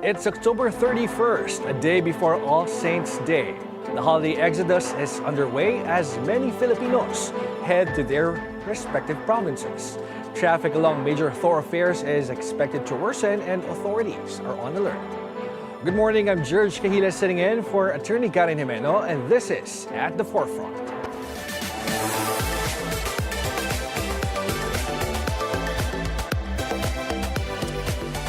It's October 31st, a day before All Saints' Day. The holiday exodus is underway as many Filipinos head to their respective provinces. Traffic along major thoroughfares is expected to worsen and authorities are on alert. Good morning, I'm Gerg Cahiles sitting in for Atty. Jimeno, and this is At the Forefront.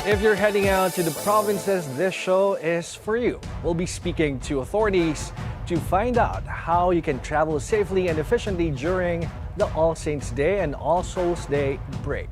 If you're heading out to the provinces, this show is for you. We'll be speaking to authorities to find out how you can travel safely and efficiently during the All Saints' Day and All Souls' Day break.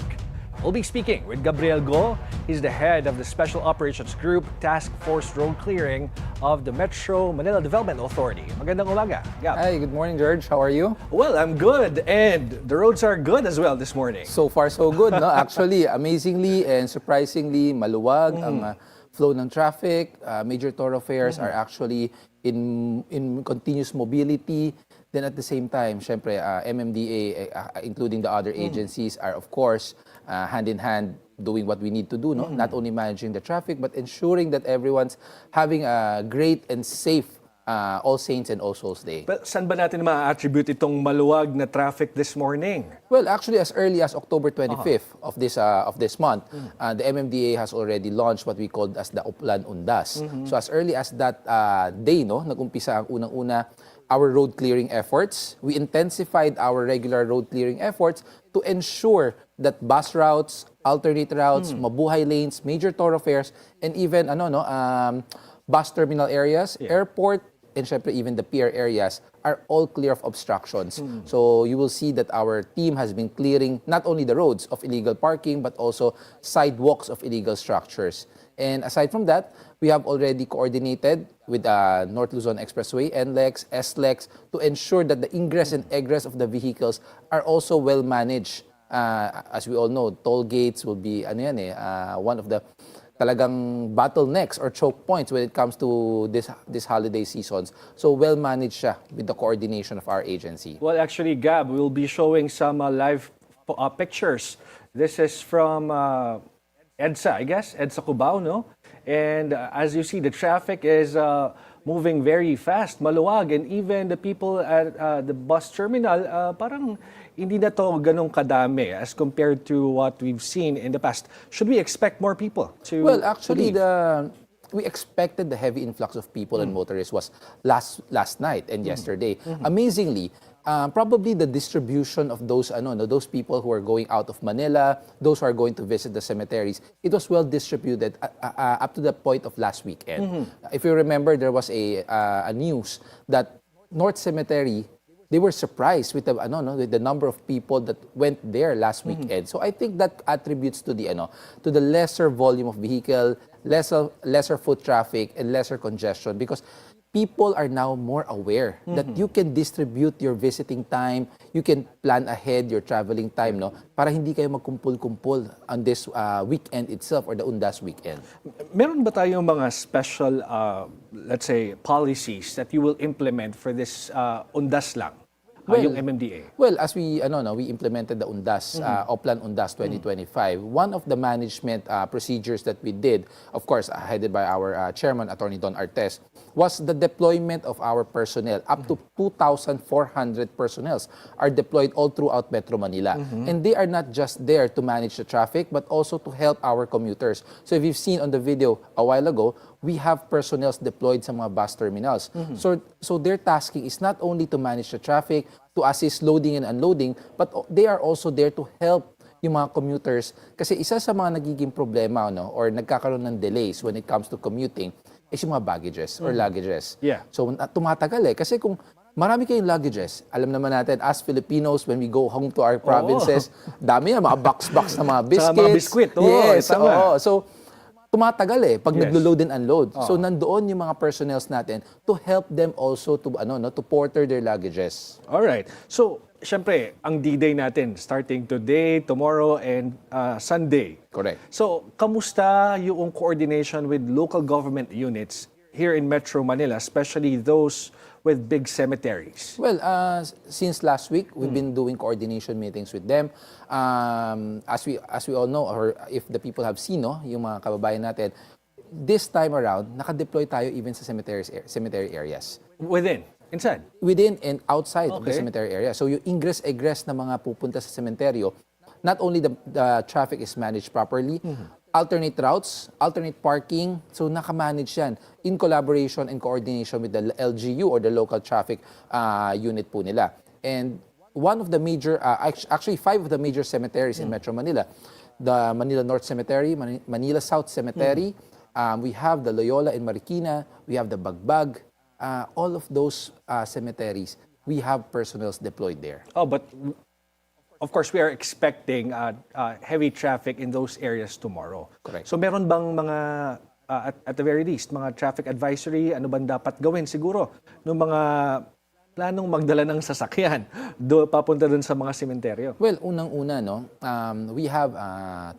We'll be speaking with Gabriel Go. He's the head of the Special Operations Group Task Force Road Clearing of the Metro Manila Development Authority. Magandang umaga. Gab. Hi, good morning, Gerg. How are you? Well, I'm good, and the roads are good as well this morning. So far, so good, no? Actually, amazingly and surprisingly, maluwag ang flow ng traffic. Major thoroughfares are actually in continuous mobility. Then at the same time, syempre, MMDA, including the other agencies, are of course hand in hand doing what we need to do, no? Not only managing the traffic, but ensuring that everyone's having a great and safe All Saints and All Souls Day. But saan ba natin ma-attribute itong maluwag na traffic this morning? Well, actually, as early as October 25th of this month, the MMDA has already launched what we call as the Undas. So as early as that day, no, nag-umpisa ang unang-una our road clearing efforts. We intensified our regular road clearing efforts to ensure that bus routes, alternate routes, mabuhay lanes, major thoroughfares, and even bus terminal areas, airport, and syempre even the pier areas are all clear of obstructions. So you will see that our team has been clearing not only the roads of illegal parking, but also sidewalks of illegal structures. And aside from that, we have already coordinated with North Luzon Expressway, NLEX, SLEX, to ensure that the ingress and egress of the vehicles are also well managed. As we all know, toll gates will be one of the talagang bottlenecks or choke points when it comes to this holiday seasons. So well managed siya with the coordination of our agency. Well, actually, Gab, we'll be showing some live pictures. This is from EDSA, I guess, EDSA Cubao, no? And as you see, the traffic is moving very fast, maluwag, and even the people at the bus terminal, parang hindi na to ganong kadami as compared to what we've seen in the past. Should we expect more people to Well, actually, leave? we expected the heavy influx of people and motorists was last night and yesterday. Amazingly, probably the distribution of those people who are going out of Manila, those who are going to visit the cemeteries, it was well distributed up to the point of last weekend. If you remember, there was a news that North Cemetery, they were surprised with the number of people that went there last weekend. So I think that attributes to the lesser volume of vehicle, lesser foot traffic, and lesser congestion, because people are now more aware that you can distribute your visiting time, you can plan ahead your traveling time, no, para hindi kayo magkumpul-kumpul on this weekend itself or the Undas weekend. Meron ba tayong mga special, let's say, policies that you will implement for this Undas lang? Yung MMDA? Well, as we implemented the Undas, Oplan Undas 2025, one of the management procedures that we did, of course, headed by our chairman, Atty. Don Artes, was the deployment of our personnel. Up to 2,400 personnel are deployed all throughout Metro Manila. And they are not just there to manage the traffic, but also to help our commuters. So if you've seen on the video a while ago, we have personnel deployed sa mga bus terminals. So their tasking is not only to manage the traffic, to assist loading and unloading, but they are also there to help yung mga commuters. Kasi isa sa mga nagiging problema or nagkakaroon ng delays when it comes to commuting is yung mga baggages or luggages. Yeah. So tumatagal kasi kung marami kayong luggages, alam naman natin as Filipinos, when we go home to our provinces, dami mga box-box na mga biscuits. Sa mga biskwit. Yes. So tumatagal pag naglo-load and unload. So nandoon yung mga personnels natin to help them also to to porter their luggages. All right. So, syempre, ang D-Day natin starting today, tomorrow, and Sunday. Correct. So, kamusta yung coordination with local government units here in Metro Manila, especially those with big cemeteries? Well, since last week, we've been doing coordination meetings with them. As we all know, or if the people have seen, yung mga kababayan natin, this time around, naka-deploy tayo even sa cemetery areas. Inside? Within and outside of the Okay. cemetery area. So yung ingress-egress na mga pupunta sa cementerio, not only the traffic is managed properly, alternate routes, alternate parking, so naka-manage yan in collaboration and coordination with the LGU or the local traffic unit po nila. And one of the major, actually 5 of the major cemeteries in Metro Manila, the Manila North Cemetery, Manila South Cemetery, we have the Loyola in Marikina, we have the Bagbag, all of those cemeteries, we have personnel deployed there. Oh, but of course, we are expecting heavy traffic in those areas tomorrow. Correct. So meron bang mga, at the very least, mga traffic advisory, ano bang dapat gawin siguro ng mga planong magdala ng sasakyan papunta dun sa mga sementeryo? Well, unang-una, no, we have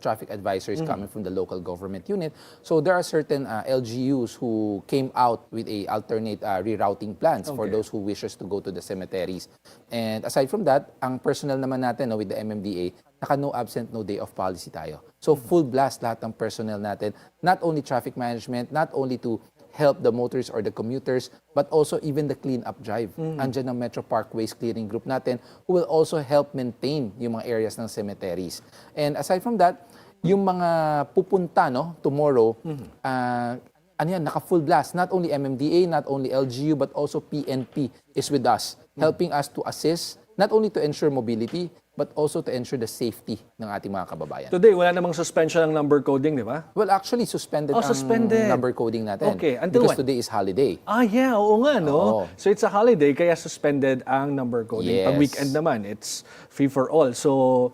traffic advisories coming from the local government unit. So there are certain LGUs who came out with a alternate rerouting plans for those who wishes to go to the cemeteries. And aside from that, ang personnel naman natin, no, with the MMDA, naka no absent, no day off policy tayo. So full blast lahat ng personnel natin, not only traffic management, not only to help the motorists or the commuters, but also even the clean-up drive. Andyan ang Metro Parkways Clearing Group natin who will also help maintain yung mga areas ng cemeteries. And aside from that, yung mga pupunta, no, tomorrow, ano yan, naka-full blast. Not only MMDA, not only LGU, but also PNP is with us, helping us to assist, not only to ensure mobility, but also to ensure the safety ng ating mga kababayan. Today, wala namang suspension ng number coding, di ba? Well, actually, suspended ang number coding natin. Okay, until because when? today is holiday. Yeah, oo nga, no? Oo. So it's a holiday, kaya suspended ang number coding. Pag Yes. weekend naman, it's free for all. So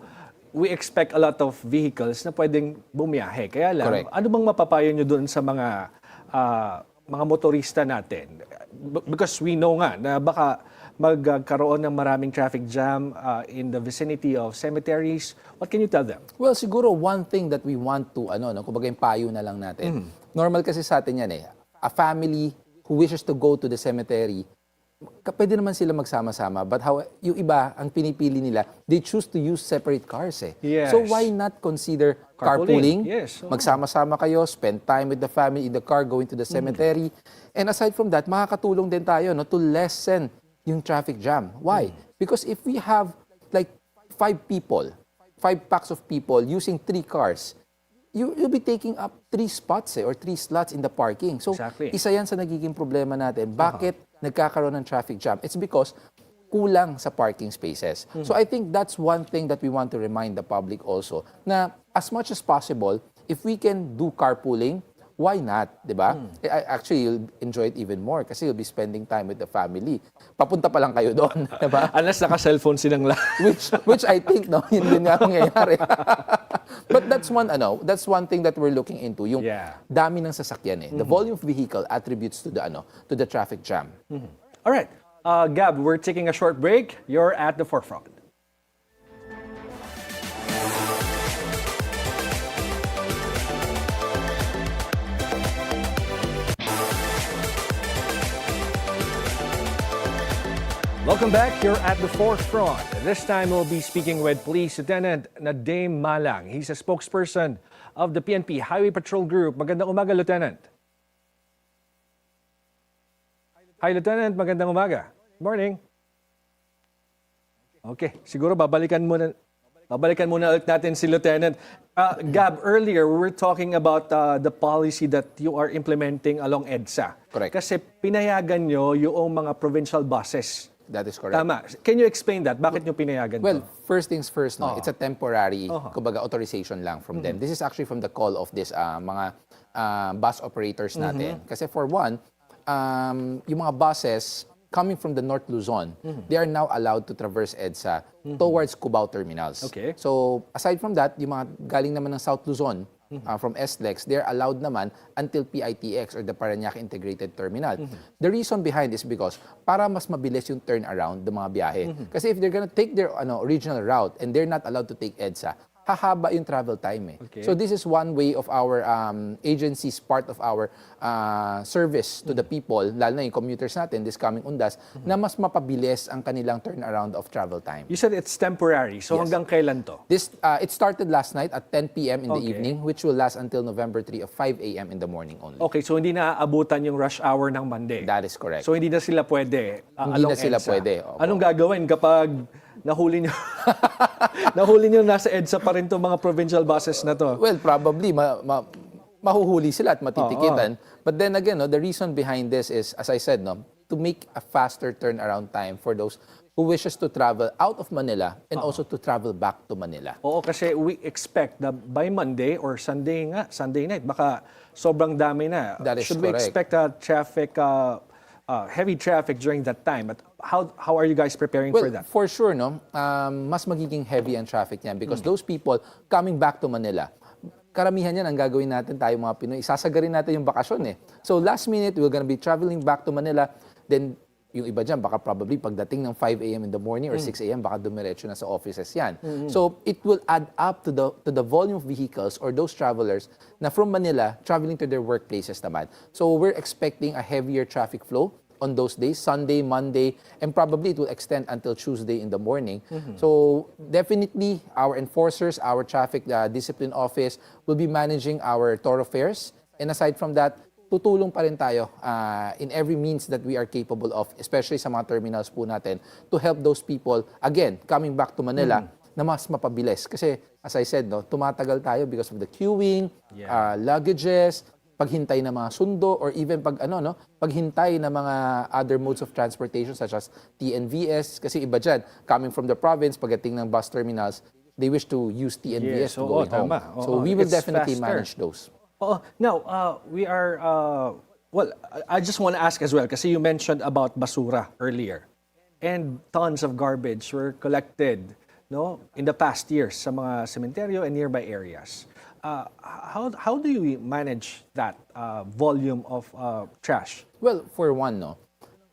we expect a lot of vehicles na pwedeng bumiyahe. Kaya lang, Correct. ano bang mapapayo nyo doon sa mga motorista natin? Because we know nga na baka magkaroon ng maraming traffic jam in the vicinity of cemeteries. What can you tell them? Well, siguro one thing that we want to, kumbaga yung payo na lang natin. Normal kasi sa atin yan eh. A family who wishes to go to the cemetery, pwede naman sila magsama-sama. But yung iba, ang pinipili nila, they choose to use separate cars eh. Yes. So why not consider carpooling? Yes. Magsama-sama kayo, spend time with the family in the car, going to the cemetery. And aside from that, makakatulong din tayo to lessen yung traffic jam. Why? Because if we have like 5 packs of people using 3 cars, you'll be taking up 3 spots or 3 slots in the parking. So, Exactly. isa yan sa nagiging problema natin. Bakit nagkakaroon ng traffic jam? It's because kulang sa parking spaces. So, I think that's one thing that we want to remind the public also, na as much as possible, if we can do carpooling, why not, di ba? Actually, you'll enjoy it even more kasi you'll be spending time with the family. Papunta pa lang kayo doon, di ba? Unless naka-cellphone silang lahat. which I think, no, yun din nga mangyayari. But that's one thing that we're looking into, yung dami ng sasakyan eh. The volume of vehicle attributes to the traffic jam. All right. Gab, we're taking a short break. You're at the forefront. Welcome back. You're at the forefront. This time we'll be speaking with Police Lieutenant Nadim Malang. He's a spokesperson of the PNP Highway Patrol Group. Magandang umaga, Lieutenant. Hi, Lieutenant. Magandang umaga. Good morning. Okay, siguro babalikan muna ulit natin si Lieutenant. Gab, earlier we were talking about the policy that you are implementing along EDSA. Correct. Kasi pinayagan nyo yung mga provincial buses. That is correct. Tama. Can you explain that? Bakit nyo pinayagan Well, to? first things first, it's a temporary kumbaga, authorization lang from them. This is actually from the call of this mga bus operators natin. Kasi for one, yung mga buses coming from the North Luzon, they are now allowed to traverse EDSA towards Cubao terminals. Okay. So, aside from that, yung mga galing naman ng South Luzon, from SLEX, they're allowed naman until PITX or the Parañaque Integrated Terminal. The reason behind is because para mas mabilis yung turnaround ng mga biyahe. Kasi if they're gonna take their original route and they're not allowed to take EDSA, hahaba yung travel time eh. Okay. So this is one way of our agencies, part of our service to the people, lalo na yung commuters natin this coming Undas, na mas mapabilis ang kanilang turnaround of travel time. You said it's temporary. So Yes. hanggang kailan to? This it started last night at 10 p.m. in the Okay. evening, which will last until November 3 of 5 a.m. in the morning only. Okay, so hindi na aabutan yung rush hour ng Monday. That is correct. So hindi na sila pwede Hindi along na sila EDSA. pwede, opo. Anong gagawin kapag nahuli nyo nahuli nyo nasa EDSA pa rin itong mga provincial buses na to? Well, probably mahuhuli sila at matitikitan. But then again, no, the reason behind this is, as I said, no, to make a faster turnaround time for those who wishes to travel out of Manila and also to travel back to Manila. Oo, kasi we expect na by Monday or Sunday night, baka sobrang dami na. That is Should we correct. expect heavy traffic during that time? But how are you guys preparing for Well, that? for sure, no, mas magiging heavy ang traffic niyan because those people coming back to Manila, karamihan yan ang gagawin natin tayo mga Pinoy. Isasagarin natin yung bakasyon eh. So last minute, we're gonna be traveling back to Manila. Then yung iba dyan, baka probably pagdating ng 5 a.m. in the morning or 6 a.m., baka dumiretso na sa offices yan. So it will add up to the volume of vehicles or those travelers na from Manila traveling to their workplaces naman. So we're expecting a heavier traffic flow on those days, Sunday, Monday, and probably it will extend until Tuesday in the morning. So definitely our enforcers, our traffic discipline office will be managing our thoroughfares. And aside from that, tutulong pa rin tayo in every means that we are capable of, especially sa mga terminals po natin, to help those people, again, coming back to Manila, na mas mapabilis. Kasi, as I said, no, tumatagal tayo because of the queuing, luggages, paghintay ng mga sundo, or even paghintay ng mga other modes of transportation such as TNVS. Kasi iba dyan, coming from the province, pagdating ng bus terminals, they wish to use TNVS to go home. tama. So we will It's definitely faster. manage those. Now, we are, I just want to ask as well, kasi you mentioned about basura earlier. And tons of garbage were collected in the past years sa mga sementeryo and nearby areas. How do you manage that volume of trash? Well, for one,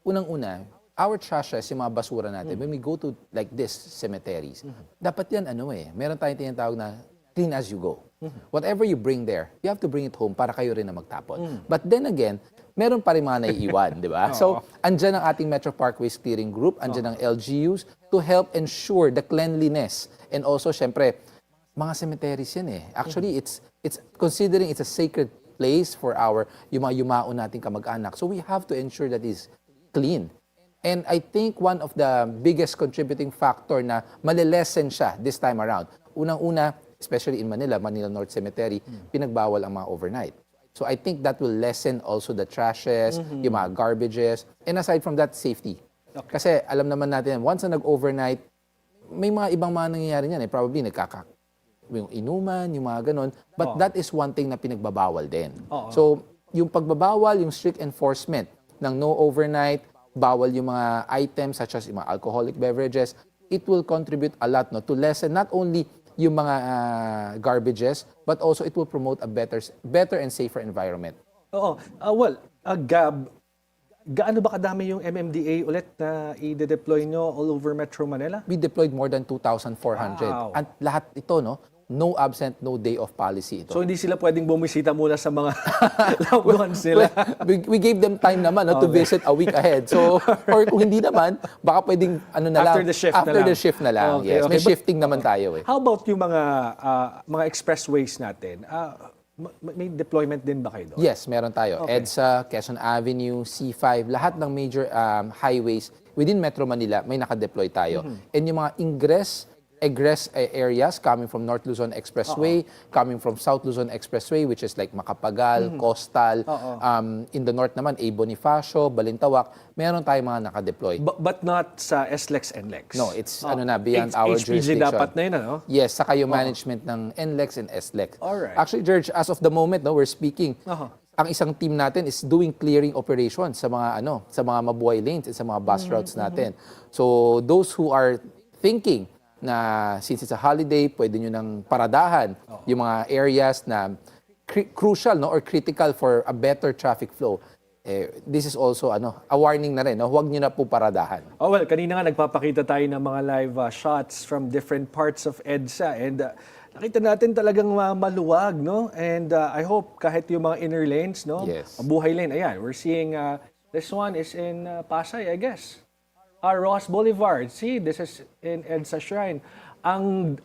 unang-una, our trashes, yung mga basura natin, when we go to like this cemeteries, dapat yan, meron tayong tinatawag na clean as you go. Whatever you bring there, you have to bring it home para kayo rin na magtapon. But then again, meron pa rin mga naiiwan, di ba? So, andyan ang ating Metro Parkways Clearing Group, andyan ang LGUs to help ensure the cleanliness. And also, syempre, mga cemeteries yan eh. Actually, it's considering it's a sacred place for yung mga yumao nating kamag-anak. So, we have to ensure that it's clean. And I think one of the biggest contributing factor na malilesen siya this time around, unang-una, especially in Manila North Cemetery, pinagbawal ang mga overnight. So I think that will lessen also the trashes, yung mga garbages, and aside from that, safety. Kasi alam naman natin, once na nag-overnight, may mga ibang mga nangyayari niyan eh. Probably yung inuman, yung mga ganon. But that is one thing na pinagbabawal din. So yung pagbabawal, yung strict enforcement ng no overnight, bawal yung mga items such as yung mga alcoholic beverages, it will contribute a lot to lessen not only yung mga garbages, but also it will promote a better and safer environment. Gab, gaano ba kadami yung MMDA ulit na i-deploy nyo all over Metro Manila? We deployed more than 2,400. Wow. At lahat ito, no absent, no day off policy ito. So hindi sila pwedeng bumisita muna sa mga loved ones nila? We gave them time naman to visit a week ahead. So, or kung hindi naman, baka pwedeng After the shift na lang. Yes, may shifting naman tayo eh. How about yung mga expressways natin? May deployment din ba kayo doon? Yes, meron tayo. EDSA, Quezon Avenue, C5, lahat ng major highways within Metro Manila, may nakadeploy tayo. And yung mga egress areas coming from North Luzon Expressway, coming from South Luzon Expressway, which is like Macapagal, Coastal, in the north naman, A. Bonifacio, Balintawak, meron tayong mga nakadeploy. But not sa SLEX, NLEX? No, it's beyond our jurisdiction. HPG dapat na yun, Yes, saka yung management ng NLEX and SLEX. Alright. Actually, Gerg, as of the moment, we're speaking, ang isang team natin is doing clearing operations sa mga mabuhay lanes and sa mga bus routes natin. So, those who are thinking na since it's a holiday, pwede nyo nang paradahan yung mga areas na crucial or critical for a better traffic flow. this is also a warning na rin, no? Huwag nyo na po paradahan. Oh well, kanina nga nagpapakita tayo ng mga live shots from different parts of EDSA and nakita natin talagang maluwag, no? And I hope kahit yung mga inner lanes, no? Yes. Mabuhay lane. Ayan, we're seeing this one is in Pasay, I guess. Ross Boulevard. See, this is in EDSA Shrine. Ang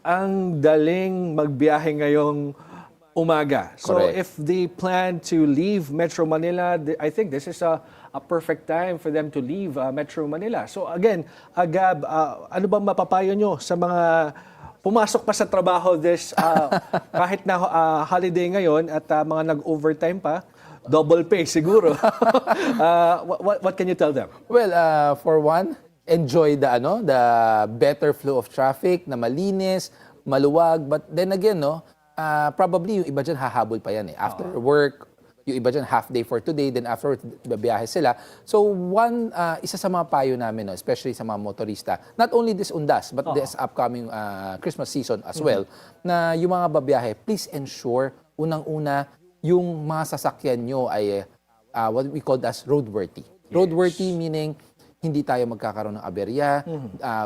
daling magbiyahe ngayong umaga. So Correct. if they plan to leave Metro Manila, I think this is a perfect time for them to leave Metro Manila. So again, Gab, ano bang mapapayo nyo sa mga pumasok pa sa trabaho this kahit na holiday ngayon at mga nag-overtime pa, double pay siguro. What can you tell them? Well, for one, enjoy the better flow of traffic na malinis, maluwag, but then again, probably yung iba dyan hahabol pa yan eh. After work, yung iba dyan half day for today, then after babiyahe sila. So isa sa mga payo namin, especially sa mga motorista, not only this Undas, but this upcoming Christmas season as well, na yung mga babiyahe, please ensure, unang-una, yung mga sasakyan nyo ay what we call as roadworthy. Roadworthy meaning hindi tayo magkakaroon ng aberya.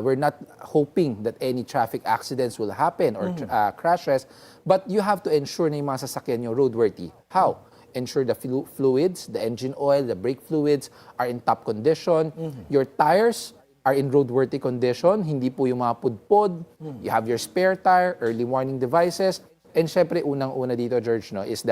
We're not hoping that any traffic accidents will happen or crashes, but you have to ensure na yung mga sasakyan nyo roadworthy. How? Ensure the fluids, the engine oil, the brake fluids are in top condition. Your tires are in roadworthy condition, hindi po yung mga pudpod. You have your spare tire, early warning devices, and syempre unang-una dito, George, is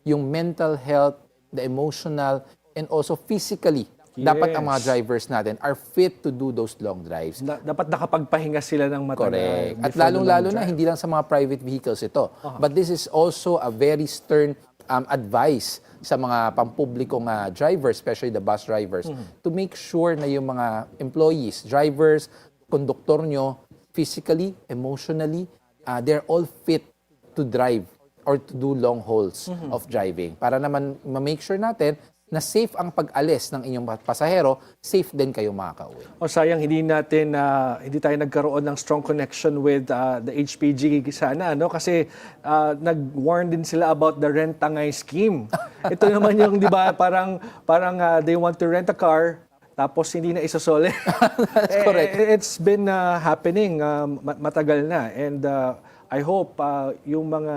yung mental health, the emotional, and also physically. Dapat ang mga drivers natin are fit to do those long drives. Dapat nakapagpahinga sila ng matagal. Correct. At lalong-lalo na, hindi lang sa mga private vehicles ito. But this is also a very stern advice sa mga pampublikong drivers, especially the bus drivers, to make sure na yung mga employees, drivers, konduktor nyo, physically, emotionally, they're all fit to drive or to do long hauls of driving. Para naman ma-make sure natin na safe ang pag-alis ng inyong pasahero, safe din kayo makakauwi. Sayang hindi tayo nagkaroon ng strong connection with the HPG sana, kasi nag-warn din sila about the rent-a-ngay scheme. Ito naman yung, di ba, parang they want to rent a car, tapos hindi na isosole. That's correct. It's been happening matagal na, and I hope yung mga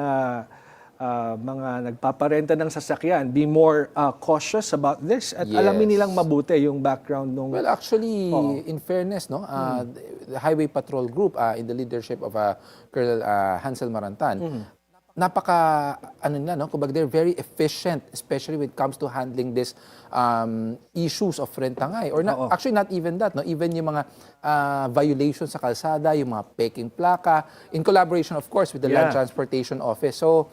nagpaparenta ng sasakyan be more cautious about this at alamin nilang mabuti yung background nung... Well, actually, in fairness, the Highway Patrol Group in the leadership of Colonel Hansel Marantan, kumbaga they're very efficient, especially when it comes to handling this issues of rentangay. Or actually not even that, even yung mga violations sa kalsada, yung mga peking plaka, in collaboration of course with the Land Transportation Office. So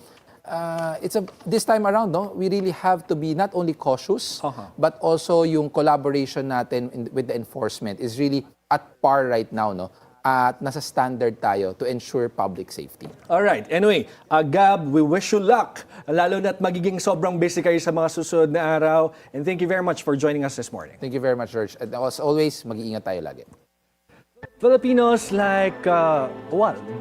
this time around, we really have to be not only cautious, but also yung collaboration natin with the enforcement is really at par right now, at nasa standard tayo to ensure public safety. Alright, anyway, Gab, we wish you luck, lalo na't magiging sobrang busy kayo sa mga susunod na araw, and thank you very much for joining us this morning. Thank you very much, George. And as always, mag-iingat tayo lagi. Filipinos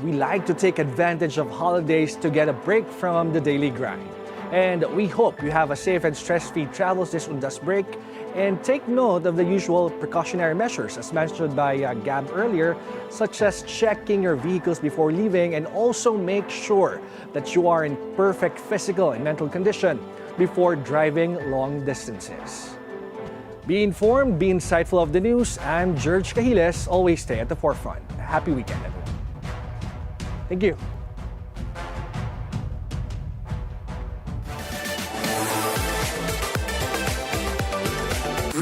we like to take advantage of holidays to get a break from the daily grind. And we hope you have a safe and stress-free travels this Undas break. And take note of the usual precautionary measures as mentioned by Gab earlier, such as checking your vehicles before leaving, and also make sure that you are in perfect physical and mental condition before driving long distances. Be informed, be insightful of the news. I'm Gerg Cahiles. Always stay at the forefront. Happy weekend, everyone. Thank you.